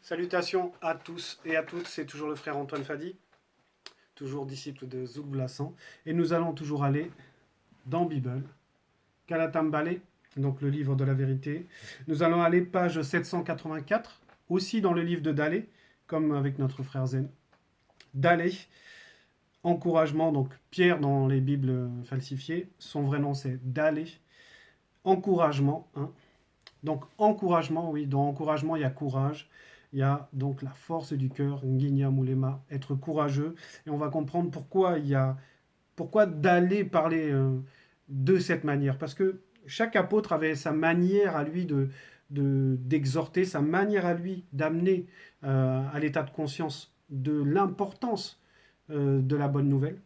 Salutations à tous et à toutes, c'est toujours le frère Antoine Fadi, toujours disciple de Zoul Blassan. Et nous allons toujours aller dans Bible, Kalatambale, donc le livre de la vérité. Nous allons aller page 784, aussi dans le livre de Dalé, comme avec notre frère Zen. Dalé, encouragement, donc Pierre dans les Bibles falsifiées, son vrai nom c'est Dalé. Encouragement, hein. Donc encouragement, oui, dans encouragement il y a courage. Il y a donc la force du cœur, Nginya Moulema, être courageux. Et on va comprendre pourquoi d'aller parler de cette manière. Parce que chaque apôtre avait sa manière à lui d'exhorter, sa manière à lui d'amener à l'état de conscience de l'importance de la bonne nouvelle.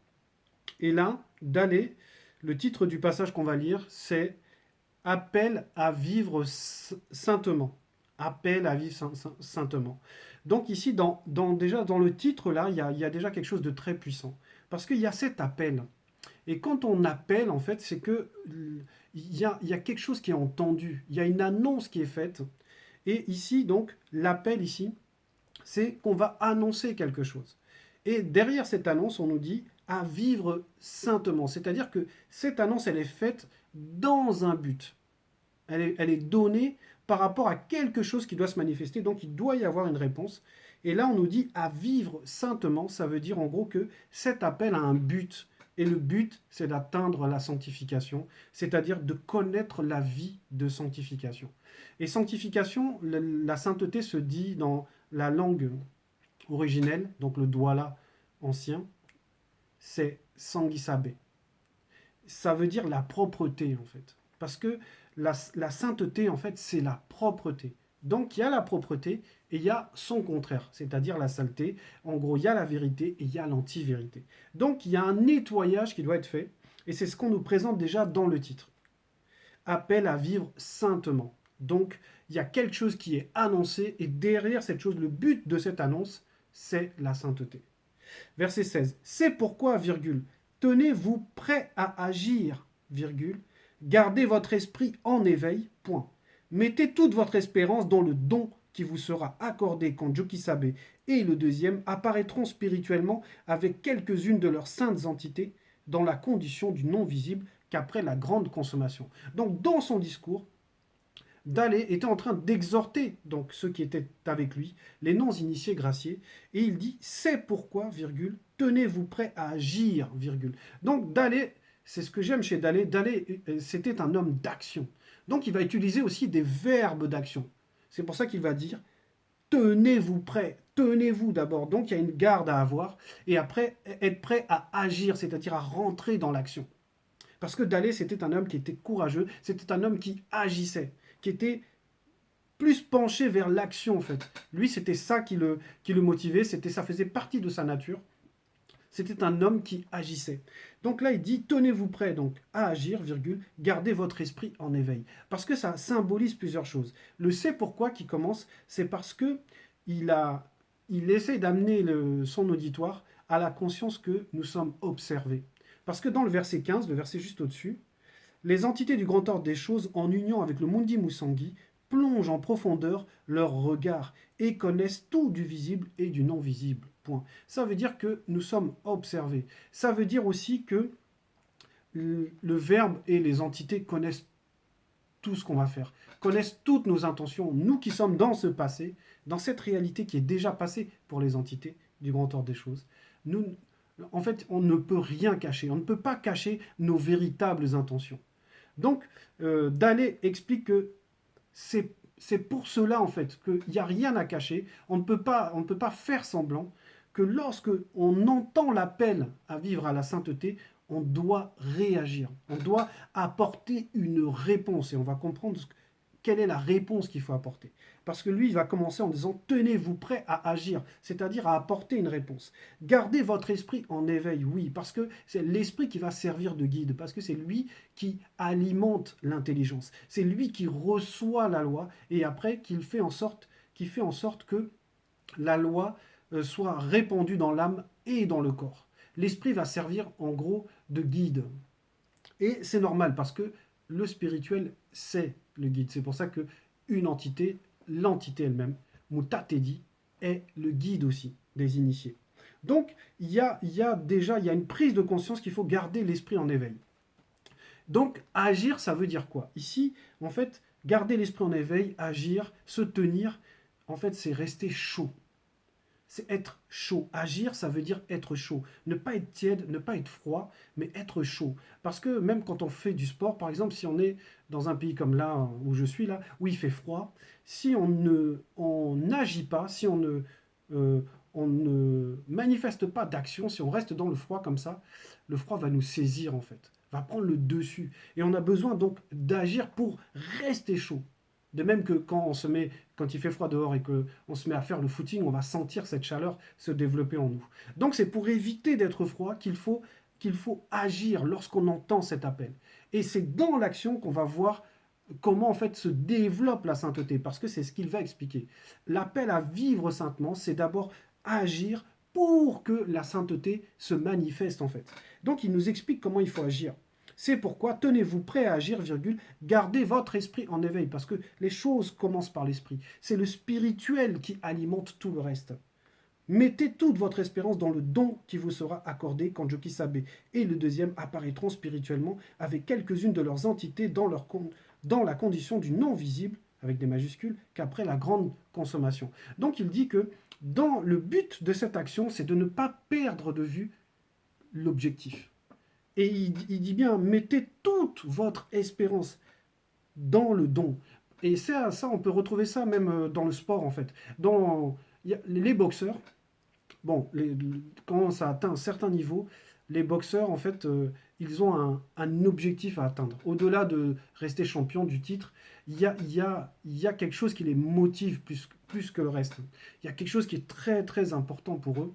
Et là, d'aller, le titre du passage qu'on va lire, c'est Appel à vivre saintement. Appel à vivre saintement. Donc ici, déjà dans le titre, là, il y a déjà quelque chose de très puissant. Parce qu'il y a cet appel. Et quand on appelle, en fait, c'est que il y a quelque chose qui est entendu. Il y a une annonce qui est faite. Et ici, donc, l'appel ici, c'est qu'on va annoncer quelque chose. Et derrière cette annonce, on nous dit à vivre saintement. C'est-à-dire que cette annonce, elle est faite dans un but. Elle est donnée par rapport à quelque chose qui doit se manifester. Donc il doit y avoir une réponse. Et là, on nous dit à vivre saintement. Ça veut dire en gros que cet appel a un but. Et le but, c'est d'atteindre la sanctification, c'est-à-dire de connaître la vie de sanctification. Et sanctification, la sainteté se dit dans la langue originelle, donc le douala ancien, c'est sanguisabe. Ça veut dire la propreté en fait. Parce que la sainteté en fait c'est la propreté. Donc il y a la propreté et il y a son contraire, c'est-à-dire la saleté. En gros, il y a la vérité et il y a l'anti-vérité. Donc il y a un nettoyage qui doit être fait et c'est ce qu'on nous présente déjà dans le titre. Appel à vivre saintement. Donc il y a quelque chose qui est annoncé et derrière cette chose, le but de cette annonce, c'est la sainteté. Verset 16. C'est pourquoi, virgule, tenez-vous prêt à agir, virgule, gardez votre esprit en éveil, point. Mettez toute votre espérance dans le don qui vous sera accordé quand Jokisabe et le deuxième apparaîtront spirituellement avec quelques-unes de leurs saintes entités dans la condition du non visible qu'après la grande consommation. Donc dans son discours, Dalé était en train d'exhorter donc ceux qui étaient avec lui, les non-initiés graciés, et il dit c'est pourquoi, virgule, tenez-vous prêts à agir, virgule. Donc Dalé, c'est ce que j'aime chez Dalé, Dalé c'était un homme d'action. Donc il va utiliser aussi des verbes d'action. C'est pour ça qu'il va dire tenez-vous prêts, tenez-vous d'abord. Donc il y a une garde à avoir, et après être prêt à agir, c'est-à-dire à rentrer dans l'action. Parce que Dalé, c'était un homme qui était courageux, c'était un homme qui agissait, qui était plus penché vers l'action en fait. Lui, c'était ça qui le motivait, ça faisait partie de sa nature. C'était un homme qui agissait. Donc là, il dit tenez-vous prêts donc à agir, virgule, gardez votre esprit en éveil. Parce que ça symbolise plusieurs choses. Le c'est pourquoi qui commence, c'est parce que il essaie d'amener son auditoire à la conscience que nous sommes observés. Parce que dans le verset 15, le verset juste au-dessus, les entités du grand ordre des choses, en union avec le Mundi Musangi, plongent en profondeur leur regard et connaissent tout du visible et du non visible. Point. Ça veut dire que nous sommes observés. Ça veut dire aussi que le Verbe et les entités connaissent tout ce qu'on va faire, connaissent toutes nos intentions. Nous qui sommes dans ce passé, dans cette réalité qui est déjà passée pour les entités du grand ordre des choses, nous, en fait, on ne peut rien cacher. On ne peut pas cacher nos véritables intentions. Donc, Dalé explique que c'est pour cela, en fait, qu'il n'y a rien à cacher. On ne peut pas faire semblant que lorsque on entend l'appel à vivre à la sainteté, on doit réagir. On doit apporter une réponse. Et on va comprendre quelle est la réponse qu'il faut apporter. Parce que lui, il va commencer en disant tenez-vous prêts à agir, c'est-à-dire à apporter une réponse. Gardez votre esprit en éveil, oui, parce que c'est l'esprit qui va servir de guide, parce que c'est lui qui alimente l'intelligence, c'est lui qui reçoit la loi et après qui fait en sorte que la loi soit répandue dans l'âme et dans le corps. L'esprit va servir en gros de guide. Et c'est normal parce que le spirituel, c'est le guide. C'est pour ça qu'une entité, l'entité elle-même, Mutatedi, est le guide aussi des initiés. Donc, il y a une prise de conscience qu'il faut garder l'esprit en éveil. Donc, agir, ça veut dire quoi? Ici, en fait, garder l'esprit en éveil, agir, se tenir, en fait, c'est rester chaud. C'est être chaud. Agir, ça veut dire être chaud. Ne pas être tiède, ne pas être froid, mais être chaud. Parce que même quand on fait du sport, par exemple, si on est dans un pays comme là, où je suis là, où il fait froid, si on n'agit pas, si on ne manifeste pas d'action, si on reste dans le froid comme ça, le froid va nous saisir en fait, va prendre le dessus. Et on a besoin donc d'agir pour rester chaud. De même que quand il fait froid dehors et qu'on se met à faire le footing, on va sentir cette chaleur se développer en nous. Donc c'est pour éviter d'être froid qu'il faut agir lorsqu'on entend cet appel. Et c'est dans l'action qu'on va voir comment en fait se développe la sainteté, parce que c'est ce qu'il va expliquer. L'appel à vivre saintement, c'est d'abord agir pour que la sainteté se manifeste en fait. Donc il nous explique comment il faut agir. C'est pourquoi tenez-vous prêt à agir, virgule, gardez votre esprit en éveil, parce que les choses commencent par l'esprit. C'est le spirituel qui alimente tout le reste. Mettez toute votre espérance dans le don qui vous sera accordé quand Jokisabe et le deuxième apparaîtront spirituellement avec quelques-unes de leurs entités dans la condition du non visible, avec des majuscules, qu'après la grande consommation. Donc il dit que dans le but de cette action, c'est de ne pas perdre de vue l'objectif. Et il dit bien, mettez toute votre espérance dans le don. Et ça, on peut retrouver ça même dans le sport, en fait. Les boxeurs, bon, quand ça atteint un certain niveau, les boxeurs, en fait, ils ont un objectif à atteindre. Au-delà de rester champion du titre, il y a quelque chose qui les motive plus que le reste. Il y a quelque chose qui est très, très important pour eux.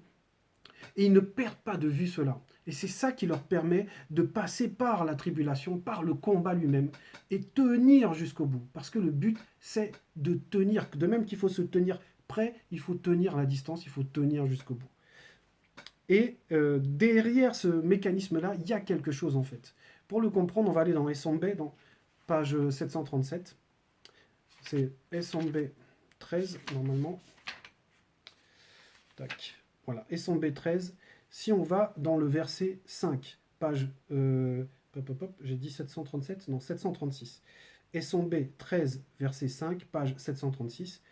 Et ils ne perdent pas de vue cela. Et c'est ça qui leur permet de passer par la tribulation, par le combat lui-même, et tenir jusqu'au bout. Parce que le but, c'est de tenir. De même qu'il faut se tenir prêt, il faut tenir la distance, il faut tenir jusqu'au bout. Et derrière ce mécanisme-là, il y a quelque chose en fait. Pour le comprendre, on va aller dans Essombe, dans page 737. C'est Essombe 13, normalement. Tac. Voilà, Essombe 13. Si on va dans le verset 5, page... j'ai dit 737? Non, 736. Essombe 13, verset 5, page 736.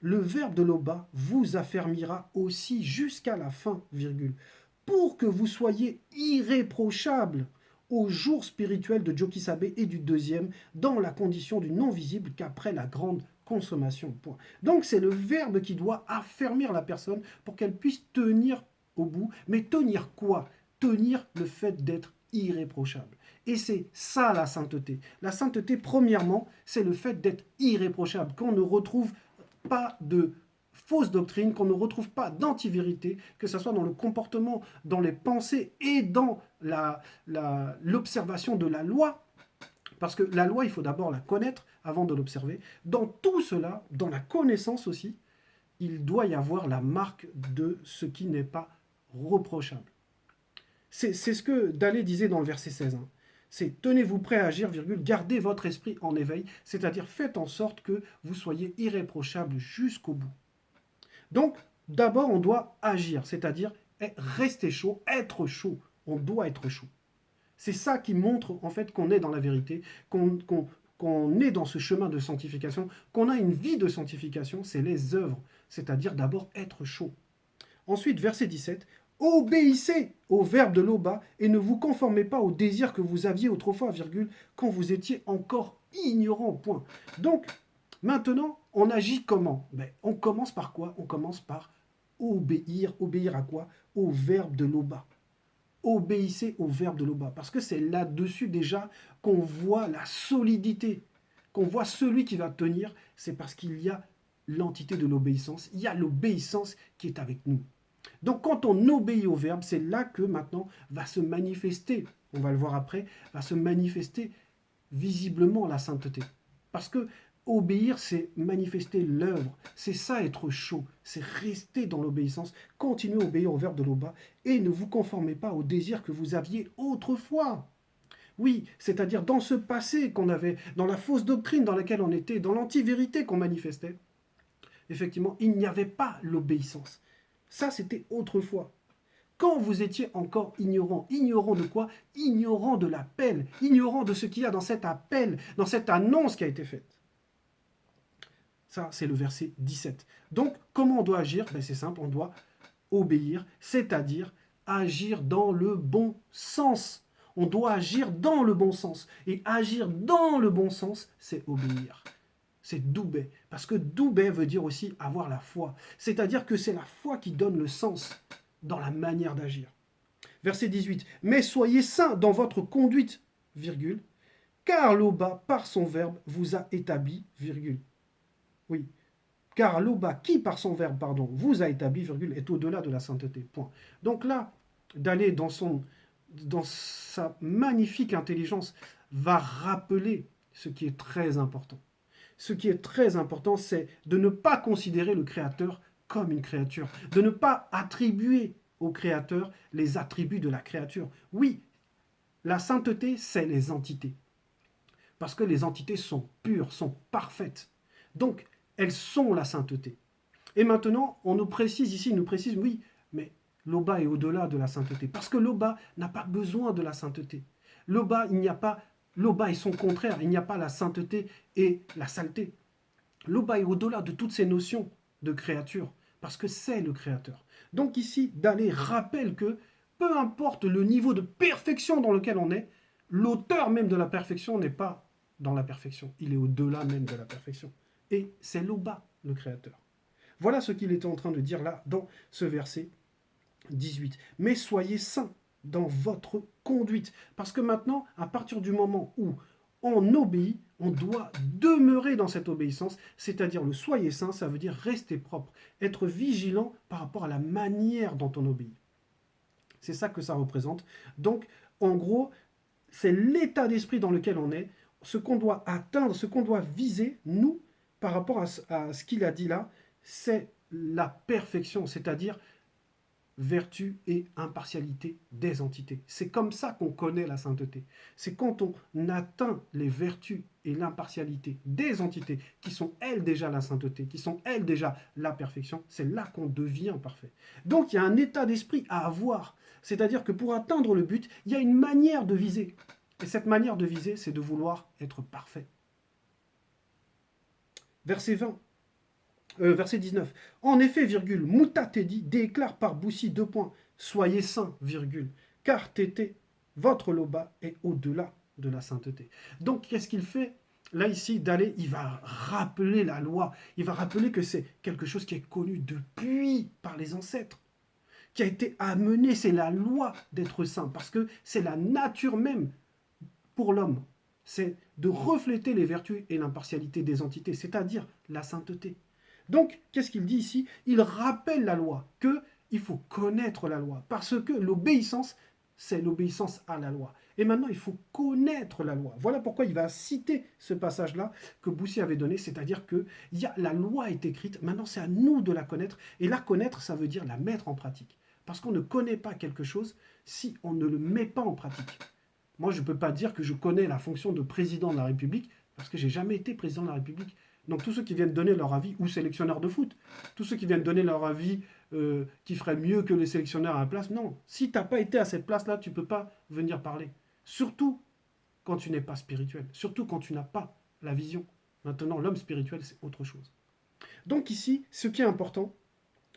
Le verbe de l'Oba vous affermira aussi jusqu'à la fin, virgule, pour que vous soyez irréprochables au jour spirituel de Jokisabe et du deuxième, dans la condition du non-visible qu'après la grande consommation. Point. Donc c'est le verbe qui doit affermir la personne pour qu'elle puisse tenir au bout. Mais tenir quoi? Tenir le fait d'être irréprochable. Et c'est ça la sainteté. La sainteté, premièrement, c'est le fait d'être irréprochable, qu'on ne retrouve pas de fausses doctrines, qu'on ne retrouve pas d'antivérité, que ce soit dans le comportement, dans les pensées et dans l'observation de la loi. Parce que la loi, il faut d'abord la connaître avant de l'observer. Dans tout cela, dans la connaissance aussi, il doit y avoir la marque de ce qui n'est pas reprochable. C'est ce que Dalé disait dans le verset 16. Hein. C'est tenez-vous prêt à agir, virgule, gardez votre esprit en éveil, c'est-à-dire faites en sorte que vous soyez irréprochable jusqu'au bout. Donc, d'abord, on doit agir, c'est-à-dire rester chaud, être chaud. On doit être chaud. C'est ça qui montre en fait qu'on est dans la vérité, qu'on est dans ce chemin de sanctification, qu'on a une vie de sanctification, c'est les œuvres, c'est-à-dire d'abord être chaud. Ensuite, verset 17, obéissez au verbe de l'Oba et ne vous conformez pas aux désirs que vous aviez autrefois, virgule, quand vous étiez encore ignorant, point. Donc, maintenant, on agit comment? On commence par quoi? On commence par obéir. Obéir à quoi? Au verbe de l'Oba. Obéissez au verbe de l'Oba. Parce que c'est là-dessus déjà qu'on voit la solidité, qu'on voit celui qui va tenir. C'est parce qu'il y a l'entité de l'obéissance. Il y a l'obéissance qui est avec nous. Donc quand on obéit au verbe, c'est là que maintenant va se manifester, on va le voir après, va se manifester visiblement la sainteté. Parce que obéir, c'est manifester l'œuvre. C'est ça être chaud. C'est rester dans l'obéissance. Continuez à obéir au verbe de l'Oba et ne vous conformez pas aux désirs que vous aviez autrefois. Oui, c'est-à-dire dans ce passé qu'on avait, dans la fausse doctrine dans laquelle on était, dans l'antivérité qu'on manifestait. effectivement, il n'y avait pas l'obéissance. Ça, c'était autrefois. Quand vous étiez encore ignorant. Ignorant de quoi? Ignorant de l'appel, ignorant de ce qu'il y a dans cet appel, dans cette annonce qui a été faite. Ça, c'est le verset 17. Donc, comment on doit agir? Ben, c'est simple, on doit obéir, c'est-à-dire agir dans le bon sens. On doit agir dans le bon sens. Et agir dans le bon sens, c'est obéir. C'est doubé. Parce que doubé veut dire aussi avoir la foi. C'est-à-dire que c'est la foi qui donne le sens dans la manière d'agir. Verset 18. Mais soyez saints dans votre conduite, virgule, car l'Oba, par son verbe, vous a établi, virgule. Oui. Car l'Oba, qui par son verbe, pardon, vous a établi, virgule, est au-delà de la sainteté. Point. Donc là, d'aller dans sa magnifique intelligence, va rappeler ce qui est très important. Ce qui est très important, c'est de ne pas considérer le Créateur comme une créature, de ne pas attribuer au Créateur les attributs de la créature. Oui, la sainteté, c'est les entités. Parce que les entités sont pures, sont parfaites. Donc, elles sont la sainteté. Et maintenant, on nous précise ici, oui, mais l'Oba est au-delà de la sainteté. Parce que l'Oba n'a pas besoin de la sainteté. L'Oba, il n'y a pas, l'Oba est son contraire. Il n'y a pas la sainteté et la saleté. L'Oba est au-delà de toutes ces notions de créature. Parce que c'est le Créateur. Donc ici, Dalé rappelle que peu importe le niveau de perfection dans lequel on est, l'auteur même de la perfection n'est pas dans la perfection. Il est au-delà même de la perfection. Et c'est l'Oba, le Créateur. Voilà ce qu'il était en train de dire là dans ce verset 18. Mais soyez saints dans votre conduite. Parce que maintenant, à partir du moment où on obéit, on doit demeurer dans cette obéissance, c'est-à-dire le soyez saint, ça veut dire rester propre, être vigilant par rapport à la manière dont on obéit. C'est ça que ça représente. Donc, en gros, c'est l'état d'esprit dans lequel on est, ce qu'on doit atteindre, ce qu'on doit viser, nous, par rapport à ce qu'il a dit là, c'est la perfection, c'est-à-dire vertu et impartialité des entités. C'est comme ça qu'on connaît la sainteté. C'est quand on atteint les vertus et l'impartialité des entités qui sont elles déjà la sainteté, qui sont elles déjà la perfection, c'est là qu'on devient parfait. Donc il y a un état d'esprit à avoir. C'est-à-dire que pour atteindre le but, il y a une manière de viser. Et cette manière de viser, c'est de vouloir être parfait. Verset 20. Verset 19. En effet, virgule, Mouta Tedi déclare par Boussi, deux points, soyez saints, virgule, car Tété, votre Loba, est au-delà de la sainteté. Donc, qu'est-ce qu'il fait? Là, ici, Dalé, il va rappeler la loi. Il va rappeler que c'est quelque chose qui est connu depuis par les ancêtres, qui a été amené, c'est la loi d'être saint, parce que c'est la nature même pour l'homme. C'est de refléter les vertus et l'impartialité des entités, c'est-à-dire la sainteté. Donc, qu'est-ce qu'il dit ici? Il rappelle la loi, qu'il faut connaître la loi, parce que l'obéissance, c'est l'obéissance à la loi. Et maintenant, il faut connaître la loi. Voilà pourquoi il va citer ce passage-là que Boussi avait donné, c'est-à-dire que la loi est écrite, maintenant c'est à nous de la connaître, et la connaître, ça veut dire la mettre en pratique. Parce qu'on ne connaît pas quelque chose si on ne le met pas en pratique. Moi, je ne peux pas dire que je connais la fonction de président de la République, parce que je n'ai jamais été président de la République. Donc tous ceux qui viennent donner leur avis, ou sélectionneurs de foot, tous ceux qui viennent donner leur avis qui ferait mieux que les sélectionneurs à la place, non. Si tu n'as pas été à cette place-là, tu ne peux pas venir parler. Surtout quand tu n'es pas spirituel, surtout quand tu n'as pas la vision. Maintenant, l'homme spirituel, c'est autre chose. Donc ici, ce qui est important,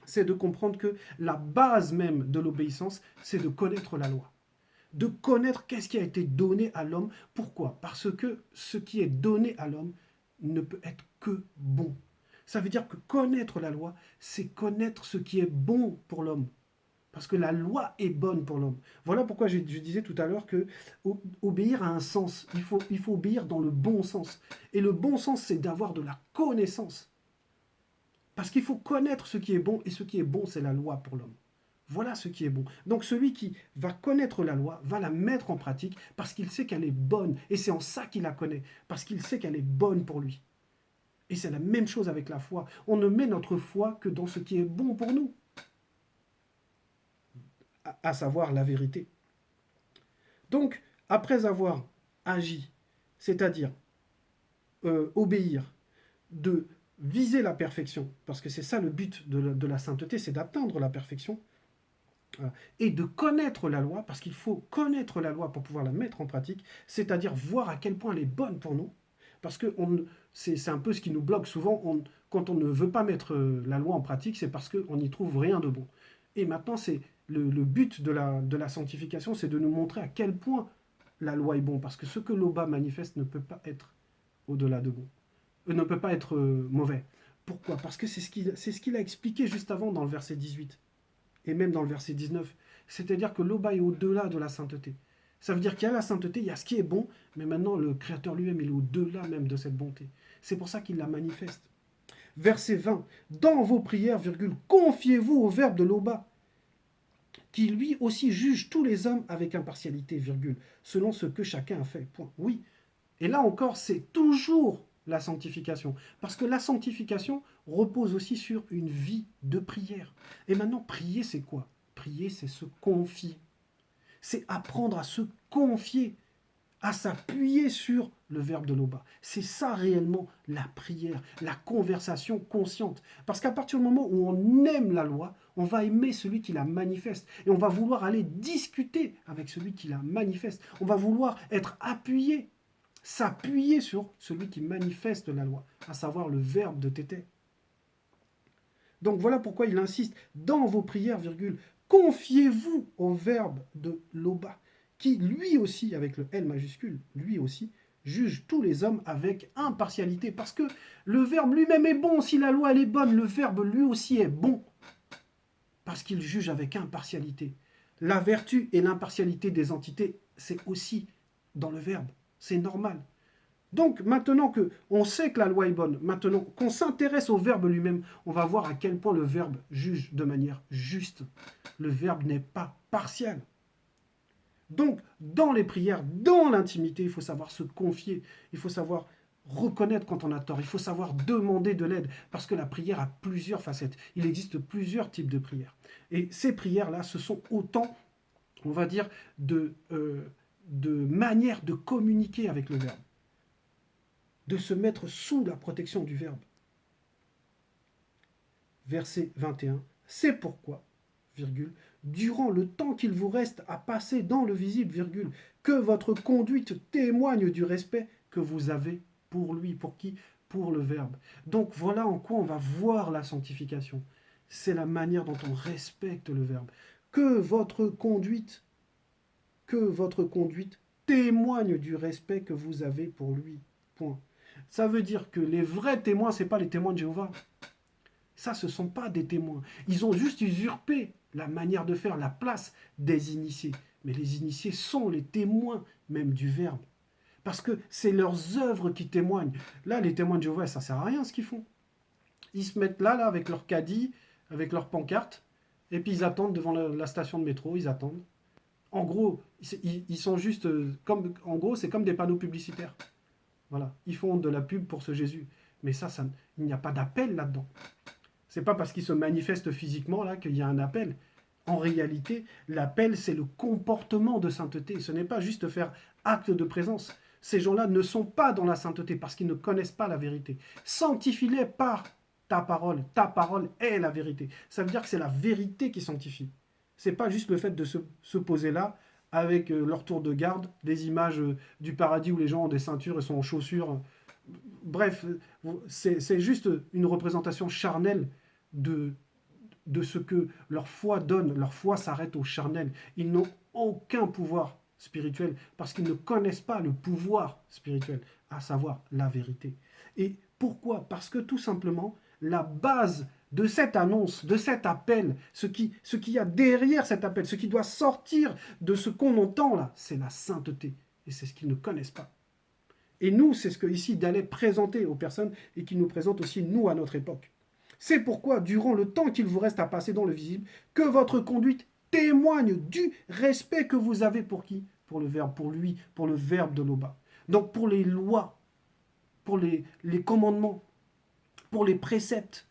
c'est de comprendre que la base même de l'obéissance, c'est de connaître la loi. De connaître qu'est-ce qui a été donné à l'homme. Pourquoi? Parce que ce qui est donné à l'homme ne peut être que bon. Ça veut dire que connaître la loi, c'est connaître ce qui est bon pour l'homme. Parce que la loi est bonne pour l'homme. Voilà pourquoi je disais tout à l'heure que obéir a un sens. Il faut obéir dans le bon sens. Et le bon sens, c'est d'avoir de la connaissance. Parce qu'il faut connaître ce qui est bon, et ce qui est bon, c'est la loi pour l'homme. Voilà ce qui est bon. Donc celui qui va connaître la loi va la mettre en pratique parce qu'il sait qu'elle est bonne. Et c'est en ça qu'il la connaît, parce qu'il sait qu'elle est bonne pour lui. Et c'est la même chose avec la foi. On ne met notre foi que dans ce qui est bon pour nous, à savoir la vérité. Donc, après avoir agi, c'est-à-dire obéir, de viser la perfection, parce que c'est ça le but de la sainteté, c'est d'atteindre la perfection, et de connaître la loi, parce qu'il faut connaître la loi pour pouvoir la mettre en pratique, c'est-à-dire voir à quel point elle est bonne pour nous, parce que c'est un peu ce qui nous bloque souvent, quand on ne veut pas mettre la loi en pratique, c'est parce qu'on n'y trouve rien de bon. Et maintenant, c'est le but de la sanctification, c'est de nous montrer à quel point la loi est bon, parce que ce que l'Oba manifeste ne peut pas être au-delà de bon, ne peut pas être mauvais. Pourquoi? Parce que c'est ce qu'il a expliqué juste avant dans le verset 18 et même dans le verset 19. C'est-à-dire que l'Oba est au-delà de la sainteté. Ça veut dire qu'il y a la sainteté, il y a ce qui est bon, mais maintenant le Créateur lui-même, il est au-delà même de cette bonté. C'est pour ça qu'il la manifeste. Verset 20. Dans vos prières, virgule, confiez-vous au Verbe de l'Oba, qui lui aussi juge tous les hommes avec impartialité, virgule, selon ce que chacun a fait. Point. Oui. Et là encore, c'est toujours la sanctification. Parce que la sanctification repose aussi sur une vie de prière. Et maintenant, prier, c'est quoi? Prier, c'est se confier. C'est apprendre à se confier, à s'appuyer sur le Verbe de l'Oba. C'est ça réellement la prière, la conversation consciente. Parce qu'à partir du moment où on aime la loi, on va aimer celui qui la manifeste. Et on va vouloir aller discuter avec celui qui la manifeste. On va vouloir être appuyé, s'appuyer sur celui qui manifeste la loi, à savoir le Verbe de Tété. Donc voilà pourquoi il insiste, dans vos prières, virgule, confiez-vous au Verbe de l'Oba, qui lui aussi, avec le L majuscule, lui aussi, juge tous les hommes avec impartialité. Parce que le Verbe lui-même est bon, si la loi elle est bonne, le Verbe lui aussi est bon. Parce qu'il juge avec impartialité. La vertu et l'impartialité des entités, c'est aussi dans le Verbe. C'est normal. Donc maintenant qu'on sait que la loi est bonne, maintenant qu'on s'intéresse au Verbe lui-même, on va voir à quel point le Verbe juge de manière juste. Le Verbe n'est pas partial. Donc dans les prières, dans l'intimité, il faut savoir se confier, il faut savoir reconnaître quand on a tort, il faut savoir demander de l'aide, parce que la prière a plusieurs facettes. Il existe plusieurs types de prières. Et ces prières-là, ce sont autant, on va dire, de manières de communiquer avec le Verbe, de se mettre sous la protection du Verbe. Verset 21. C'est pourquoi, virgule, durant le temps qu'il vous reste à passer dans le visible, virgule, que votre conduite témoigne du respect que vous avez pour lui. Pour qui? Pour le Verbe. Donc voilà en quoi on va voir la sanctification. C'est la manière dont on respecte le Verbe. Que votre conduite témoigne du respect que vous avez pour lui. Point. Ça veut dire que les vrais témoins, ce n'est pas les témoins de Jéhovah. Ça, ce ne sont pas des témoins. Ils ont juste usurpé la manière de faire, la place des initiés. Mais les initiés sont les témoins même du Verbe. Parce que c'est leurs œuvres qui témoignent. Là, les témoins de Jéhovah, ça ne sert à rien ce qu'ils font. Ils se mettent là avec leur caddie, avec leur pancarte, et puis ils attendent devant la station de métro, ils attendent. En gros, ils sont juste comme, en gros, c'est comme des panneaux publicitaires. Voilà, ils font de la pub pour ce Jésus. Mais ça il n'y a pas d'appel là-dedans. C'est pas parce qu'ils se manifestent physiquement là qu'il y a un appel. En réalité, l'appel, c'est le comportement de sainteté. Ce n'est pas juste faire acte de présence. Ces gens-là ne sont pas dans la sainteté parce qu'ils ne connaissent pas la vérité. Sanctifie-les par ta parole. Ta parole est la vérité. Ça veut dire que c'est la vérité qui sanctifie. C'est pas juste le fait de se poser là avec leur tour de garde, des images du paradis où les gens ont des ceintures et sont en chaussures. Bref, c'est juste une représentation charnelle de ce que leur foi donne. Leur foi s'arrête au charnel. Ils n'ont aucun pouvoir spirituel parce qu'ils ne connaissent pas le pouvoir spirituel, à savoir la vérité. Et pourquoi? Parce que tout simplement, la base de cette annonce, de cet appel, ce qu'il y a derrière cet appel, ce qui doit sortir de ce qu'on entend là, c'est la sainteté. Et c'est ce qu'ils ne connaissent pas. Et nous, c'est ce que ici d'aller présenter aux personnes et qui nous présente aussi nous à notre époque. C'est pourquoi, durant le temps qu'il vous reste à passer dans le visible, que votre conduite témoigne du respect que vous avez pour qui? Pour le Verbe, pour lui, pour le Verbe de l'Oba. Donc pour les lois, pour les commandements, pour les préceptes.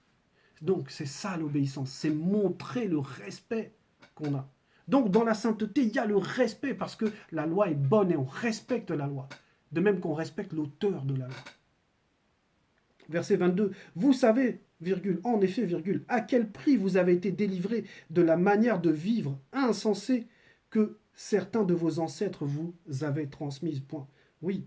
Donc c'est ça l'obéissance, c'est montrer le respect qu'on a. Donc dans la sainteté, il y a le respect parce que la loi est bonne et on respecte la loi. De même qu'on respecte l'auteur de la loi. Verset 22, vous savez, virgule, en effet, virgule, à quel prix vous avez été délivrés de la manière de vivre insensée que certains de vos ancêtres vous avaient transmise. Point. Oui,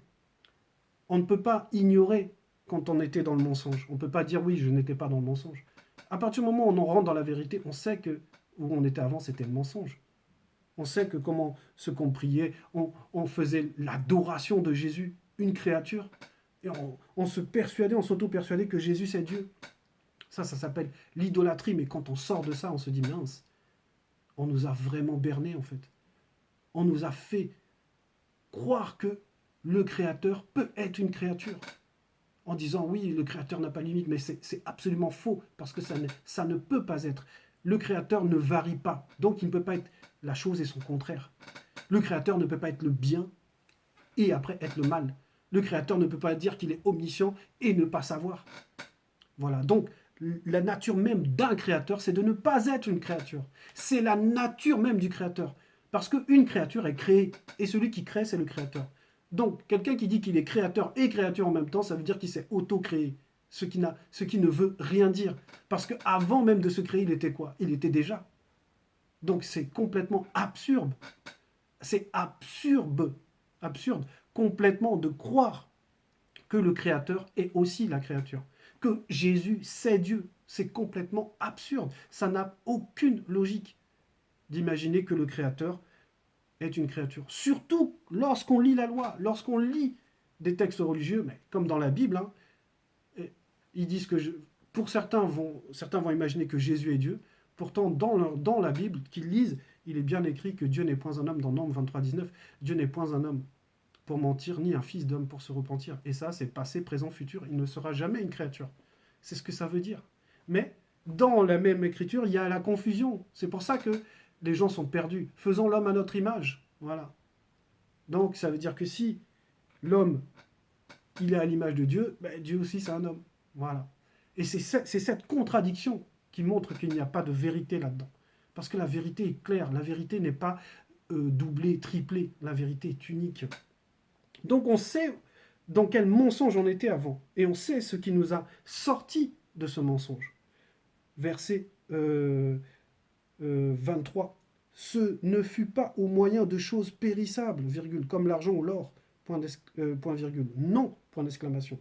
on ne peut pas ignorer quand on était dans le mensonge. On ne peut pas dire oui, je n'étais pas dans le mensonge. À partir du moment où on rentre dans la vérité, on sait que où on était avant, c'était le mensonge. On sait que comment ce qu'on priait, on faisait l'adoration de Jésus, une créature, et on se persuadait, on s'auto-persuadait que Jésus c'est Dieu. Ça s'appelle l'idolâtrie, mais quand on sort de ça, on se dit mince, on nous a vraiment bernés en fait. On nous a fait croire que le Créateur peut être une créature. En disant oui, le Créateur n'a pas de limite, mais c'est absolument faux, parce que ça ne peut pas être. Le Créateur ne varie pas, donc il ne peut pas être la chose et son contraire. Le Créateur ne peut pas être le bien et après être le mal. Le Créateur ne peut pas dire qu'il est omniscient et ne pas savoir. Voilà, donc la nature même d'un créateur, c'est de ne pas être une créature. C'est la nature même du créateur. Parce qu'une créature est créée, et celui qui crée, c'est le créateur. Donc, quelqu'un qui dit qu'il est créateur et créature en même temps, ça veut dire qu'il s'est auto-créé. Ce qui ne veut rien dire. Parce qu'avant même de se créer, il était quoi? Il était déjà. Donc c'est complètement absurde. C'est absurde complètement de croire que le Créateur est aussi la créature. Que Jésus, c'est Dieu. C'est complètement absurde. Ça n'a aucune logique d'imaginer que le Créateur est une créature. Surtout lorsqu'on lit la loi, lorsqu'on lit des textes religieux, mais comme dans la Bible, hein, ils disent que, pour certains vont imaginer que Jésus est Dieu. Pourtant, dans la Bible qu'ils lisent, il est bien écrit que Dieu n'est point un homme dans Nombre 23, 19. Dieu n'est point un homme pour mentir, ni un fils d'homme pour se repentir. Et ça, c'est passé, présent, futur. Il ne sera jamais une créature. C'est ce que ça veut dire. Mais dans la même écriture, il y a la confusion. C'est pour ça que les gens sont perdus. Faisons l'homme à notre image. Voilà. Donc, ça veut dire que si l'homme, il est à l'image de Dieu, ben Dieu aussi, c'est un homme. Voilà. Et c'est cette contradiction qui montre qu'il n'y a pas de vérité là-dedans. Parce que la vérité est claire. La vérité n'est pas doublée, triplée. La vérité est unique. Donc, on sait dans quel mensonge on était avant. Et on sait ce qui nous a sortis de ce mensonge. Verset 23. Ce ne fut pas au moyen de choses périssables, virgule, comme l'argent ou l'or, point virgule. Non, point d'exclamation.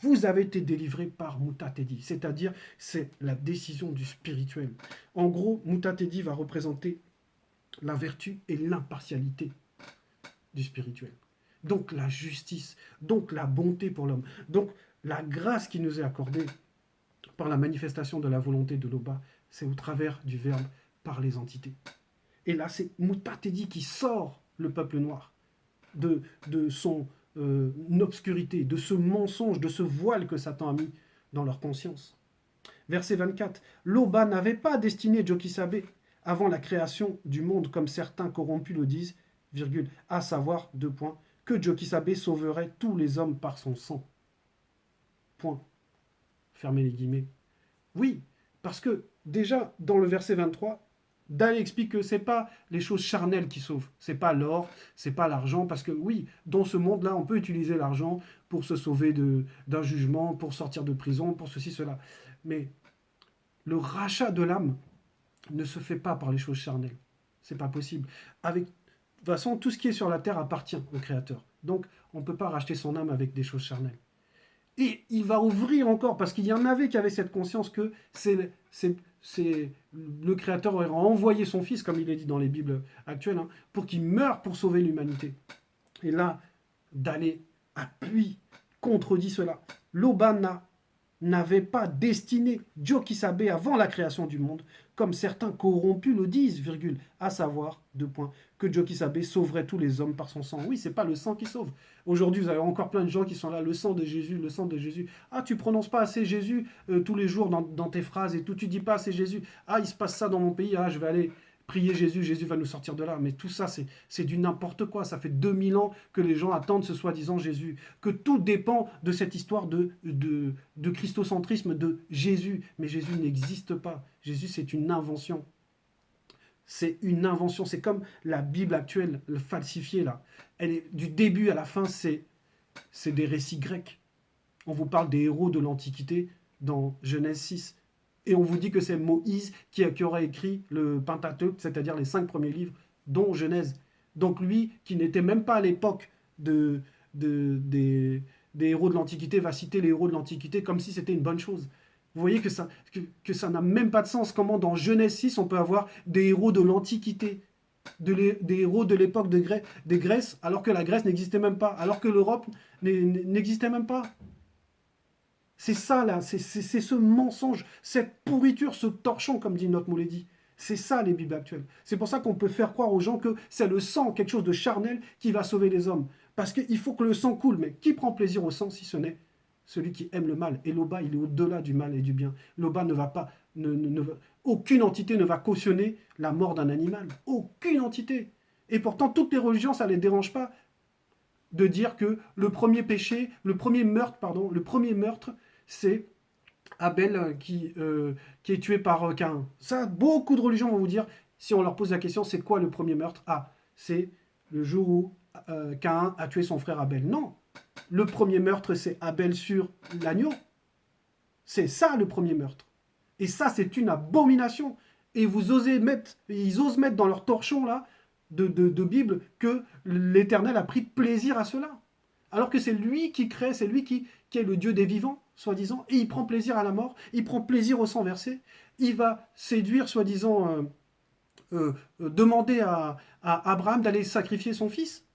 Vous avez été délivrés par Mutatedi, c'est-à-dire c'est la décision du spirituel. En gros, Mutatedi va représenter la vertu et l'impartialité du spirituel. Donc la justice, donc la bonté pour l'homme, donc la grâce qui nous est accordée par la manifestation de la volonté de l'Oba, c'est au travers du Verbe par les entités. Et là, c'est Mutatedi qui sort le peuple noir de son obscurité, de ce mensonge, de ce voile que Satan a mis dans leur conscience. Verset 24. L'Oba n'avait pas destiné Jokisabe avant la création du monde, comme certains corrompus le disent, virgule, à savoir, deux points, que Jokisabe sauverait tous les hommes par son sang. Point. Fermez les guillemets. Oui, parce que déjà, dans le verset 23, Dal explique que c'est pas les choses charnelles qui sauvent, c'est pas l'or, c'est pas l'argent, parce que oui, dans ce monde-là, on peut utiliser l'argent pour se sauver d'un jugement, pour sortir de prison, pour ceci, cela. Mais le rachat de l'âme ne se fait pas par les choses charnelles. C'est pas possible. De toute façon, tout ce qui est sur la terre appartient au Créateur. Donc, on ne peut pas racheter son âme avec des choses charnelles. Et il va ouvrir encore, parce qu'il y en avait qui avaient cette conscience que le Créateur aurait envoyé son Fils, comme il est dit dans les Bibles actuelles, hein, pour qu'il meure pour sauver l'humanité. Et là, d'aller appuie, contredit cela. L'Obana n'avait pas destiné Jokisabe avant la création du monde, comme certains corrompus le disent, virgule, à savoir, deux points, que Jokisabe sauverait tous les hommes par son sang. Oui, c'est pas le sang qui sauve. Aujourd'hui, vous avez encore plein de gens qui sont là, le sang de Jésus, le sang de Jésus. Ah, tu prononces pas assez Jésus tous les jours dans tes phrases et tout, tu dis pas assez Jésus. Ah, il se passe ça dans mon pays, ah, je vais aller prier Jésus, Jésus va nous sortir de là. Mais tout ça, c'est du n'importe quoi. Ça fait 2000 ans que les gens attendent ce soi-disant Jésus. Que tout dépend de cette histoire de christocentrisme de Jésus. Mais Jésus n'existe pas. Jésus, c'est une invention. C'est une invention. C'est comme la Bible actuelle, falsifiée là. Elle est, du début à la fin, c'est des récits grecs. On vous parle des héros de l'Antiquité dans Genèse 6. Et on vous dit que c'est Moïse qui aurait écrit le Pentateuque, c'est-à-dire les 5 premiers livres, dont Genèse. Donc lui, qui n'était même pas à l'époque des héros de l'Antiquité, va citer les héros de l'Antiquité comme si c'était une bonne chose. Vous voyez que ça n'a même pas de sens. Comment dans Genèse 6, on peut avoir des héros de l'Antiquité, des héros de l'époque des Grèces, alors que la Grèce n'existait même pas, alors que l'Europe n'existait même pas. C'est ça, là, c'est ce mensonge, cette pourriture, ce torchon, comme dit notre Mouledi. C'est ça, les Bibles actuelles. C'est pour ça qu'on peut faire croire aux gens que c'est le sang, quelque chose de charnel, qui va sauver les hommes. Parce qu'il faut que le sang coule. Mais qui prend plaisir au sang si ce n'est celui qui aime le mal? Et l'Oba, il est au-delà du mal et du bien. L'Oba ne va pas... aucune entité ne va cautionner la mort d'un animal. Aucune entité. Et pourtant, toutes les religions, ça ne les dérange pas de dire que le premier péché, le premier meurtre, c'est Abel qui est tué par Caïn. Ça, beaucoup de religions vont vous dire, si on leur pose la question, c'est quoi le premier meurtre? Ah, c'est le jour où Caïn a tué son frère Abel. Non, le premier meurtre, c'est Abel sur l'agneau. C'est ça le premier meurtre. Et ça, c'est une abomination. Et ils osent mettre dans leur torchon là de Bible que l'Éternel a pris plaisir à cela. Alors que c'est lui qui crée, c'est lui qui est le Dieu des vivants, soi-disant, et il prend plaisir à la mort, il prend plaisir au sang versé, il va séduire, soi-disant, demander à Abraham d'aller sacrifier son fils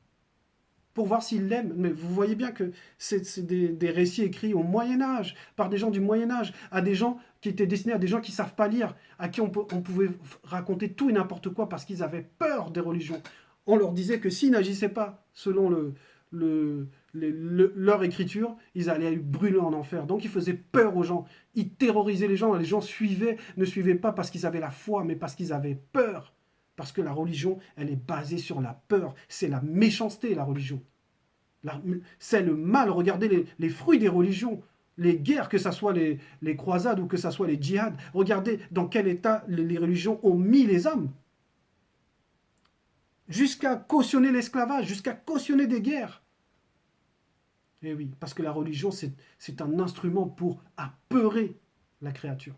pour voir s'il l'aime. Mais vous voyez bien que c'est des récits écrits au Moyen-Âge, par des gens du Moyen-Âge, à des gens qui étaient destinés à des gens qui ne savent pas lire, à qui on pouvait raconter tout et n'importe quoi parce qu'ils avaient peur des religions. On leur disait que s'ils n'agissaient pas selon leur écriture, ils allaient être brûlés en enfer. Donc ils faisaient peur aux gens, ils terrorisaient les gens ne suivaient pas parce qu'ils avaient la foi, mais parce qu'ils avaient peur. Parce que la religion, elle est basée sur la peur. C'est la méchanceté, la religion. C'est le mal. Regardez les fruits des religions. Les guerres, que ce soit les croisades ou que ce soit les djihad. Regardez dans quel état les religions ont mis les hommes. Jusqu'à cautionner l'esclavage, jusqu'à cautionner des guerres. Et oui, parce que la religion, c'est un instrument pour apeurer la créature.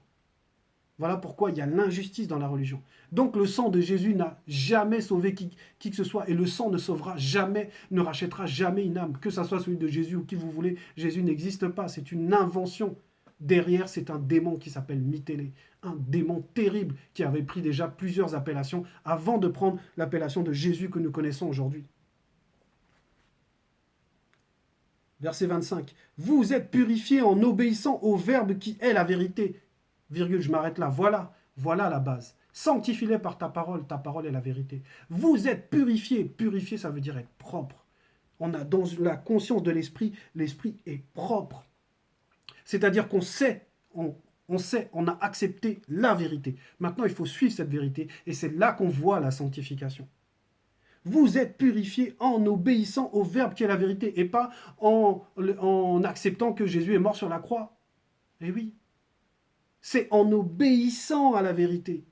Voilà pourquoi il y a l'injustice dans la religion. Donc le sang de Jésus n'a jamais sauvé qui que ce soit, et le sang ne sauvera jamais, ne rachètera jamais une âme, que ce soit celui de Jésus ou qui vous voulez. Jésus n'existe pas, c'est une invention. Derrière, c'est un démon qui s'appelle Mitélé, un démon terrible qui avait pris déjà plusieurs appellations avant de prendre l'appellation de Jésus que nous connaissons aujourd'hui. Verset 25. Vous êtes purifiés en obéissant au Verbe qui est la vérité. Virgule, je m'arrête là. Voilà la base. Sanctifie-les par ta parole est la vérité. Vous êtes purifiés. Purifier, ça veut dire être propre. On a dans la conscience de l'esprit est propre. C'est-à-dire qu'on sait, on a accepté la vérité. Maintenant, il faut suivre cette vérité et c'est là qu'on voit la sanctification. Vous êtes purifiés en obéissant au Verbe qui est la vérité et pas en acceptant que Jésus est mort sur la croix. Eh oui. C'est en obéissant à la vérité.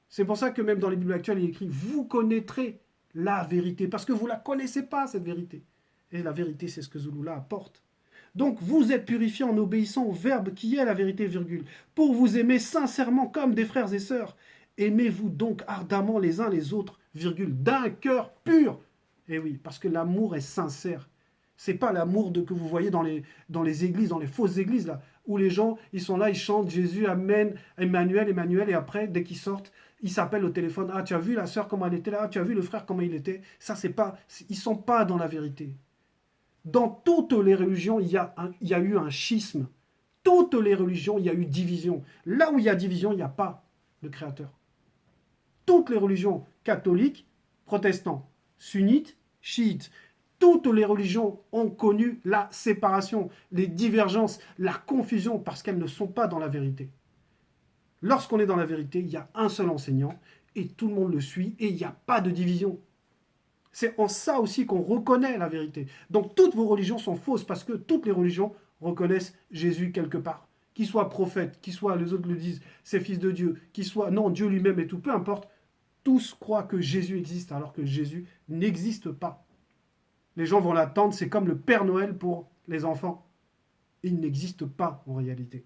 C'est pour ça que même dans les Bibles actuelles, il est écrit « Vous connaîtrez la vérité » parce que vous ne la connaissez pas, cette vérité. Et la vérité, c'est ce que Zulula apporte. Donc, vous êtes purifiés en obéissant au Verbe qui est la vérité, virgule, pour vous aimer sincèrement comme des frères et sœurs. Aimez-vous donc ardemment les uns les autres, virgule, d'un cœur pur. Et oui, parce que l'amour est sincère. C'est pas l'amour que vous voyez dans les églises, dans les fausses églises, là, où les gens, ils sont là, ils chantent Jésus, Amen, Emmanuel, Emmanuel, et après, dès qu'ils sortent, ils s'appellent au téléphone. Ah, tu as vu la sœur comment elle était là? Ah, tu as vu le frère comment il était? Ça, c'est pas, ils sont pas dans la vérité. Dans toutes les religions, il y a eu un schisme. Toutes les religions, il y a eu division. Là où il y a division, il n'y a pas le Créateur. Toutes les religions, catholiques, protestants, sunnites, chiites, toutes les religions ont connu la séparation, les divergences, la confusion, parce qu'elles ne sont pas dans la vérité. Lorsqu'on est dans la vérité, il y a un seul enseignant, et tout le monde le suit, et il n'y a pas de division. C'est en ça aussi qu'on reconnaît la vérité. Donc toutes vos religions sont fausses, parce que toutes les religions reconnaissent Jésus quelque part. Qu'il soit prophète, qu'il soit, les autres le disent, c'est fils de Dieu, qu'il soit, non, Dieu lui-même et tout, peu importe, tous croient que Jésus existe, alors que Jésus n'existe pas. Les gens vont l'attendre, c'est comme le Père Noël pour les enfants. Il n'existe pas en réalité.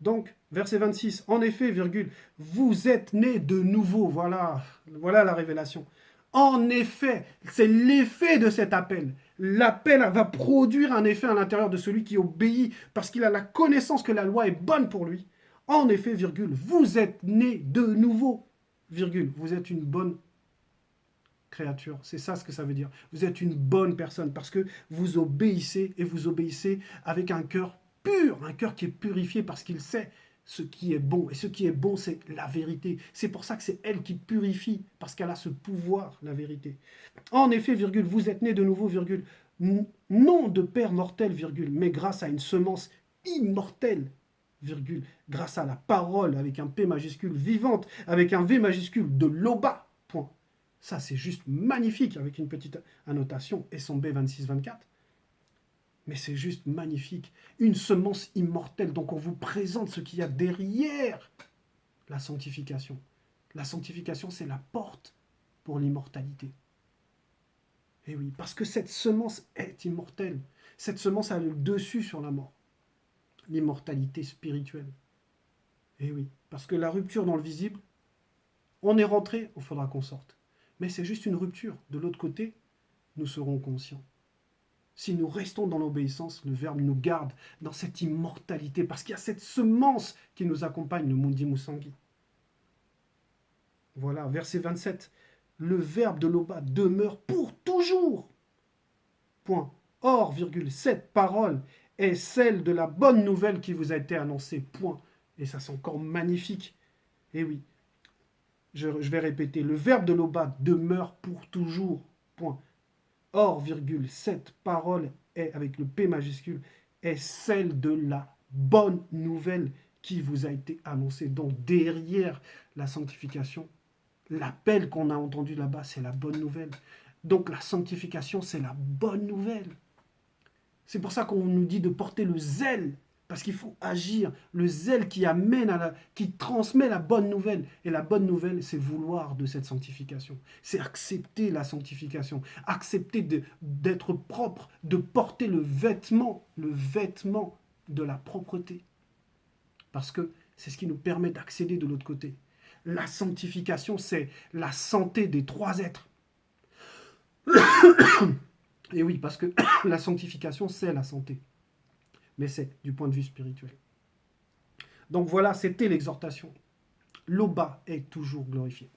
Donc, verset 26, en effet, virgule, vous êtes nés de nouveau. Voilà, voilà la révélation. En effet, c'est l'effet de cet appel. L'appel va produire un effet à l'intérieur de celui qui obéit parce qu'il a la connaissance que la loi est bonne pour lui. En effet, virgule, vous êtes nés de nouveau. Virgule, vous êtes une bonne créature. C'est ça ce que ça veut dire. Vous êtes une bonne personne parce que vous obéissez et vous obéissez avec un cœur pur, un cœur qui est purifié parce qu'il sait ce qui est bon. Et ce qui est bon, c'est la vérité. C'est pour ça que c'est elle qui purifie, parce qu'elle a ce pouvoir, la vérité. En effet, virgule, vous êtes nés de nouveau, virgule, non de père mortel, virgule, mais grâce à une semence immortelle, virgule, grâce à la parole avec un P majuscule, vivante avec un V majuscule, de l'Oba, point. Ça, c'est juste magnifique avec une petite annotation et son B2624. Mais c'est juste magnifique. Une semence immortelle. Donc on vous présente ce qu'il y a derrière la sanctification. La sanctification, c'est la porte pour l'immortalité. Et oui, parce que cette semence est immortelle. Cette semence a le dessus sur la mort. L'immortalité spirituelle. Et oui, parce que la rupture dans le visible, on est rentré, il faudra qu'on sorte. Mais c'est juste une rupture. De l'autre côté, nous serons conscients. Si nous restons dans l'obéissance, le Verbe nous garde dans cette immortalité, parce qu'il y a cette semence qui nous accompagne, le Mundi Musangi. Voilà, verset 27. Le Verbe de l'Oba demeure pour toujours. Point. Or, virgule, cette parole est celle de la bonne nouvelle qui vous a été annoncée. Point. Et ça, c'est encore magnifique. Et oui, je vais répéter. Le Verbe de l'Oba demeure pour toujours. Point. Or, virgule, cette parole est, avec le P majuscule, est celle de la bonne nouvelle qui vous a été annoncée. Donc, derrière la sanctification, l'appel qu'on a entendu là-bas, c'est la bonne nouvelle. Donc, la sanctification, c'est la bonne nouvelle. C'est pour ça qu'on nous dit de porter le zèle, parce qu'il faut agir. Le zèle qui amène qui transmet la bonne nouvelle. Et la bonne nouvelle, c'est vouloir de cette sanctification. C'est accepter la sanctification. Accepter d'être propre, de porter le vêtement de la propreté. Parce que c'est ce qui nous permet d'accéder de l'autre côté. La sanctification, c'est la santé des trois êtres. Et oui, parce que la sanctification, c'est la santé. Mais c'est du point de vue spirituel. Donc voilà, c'était l'exhortation. L'Oba est toujours glorifié.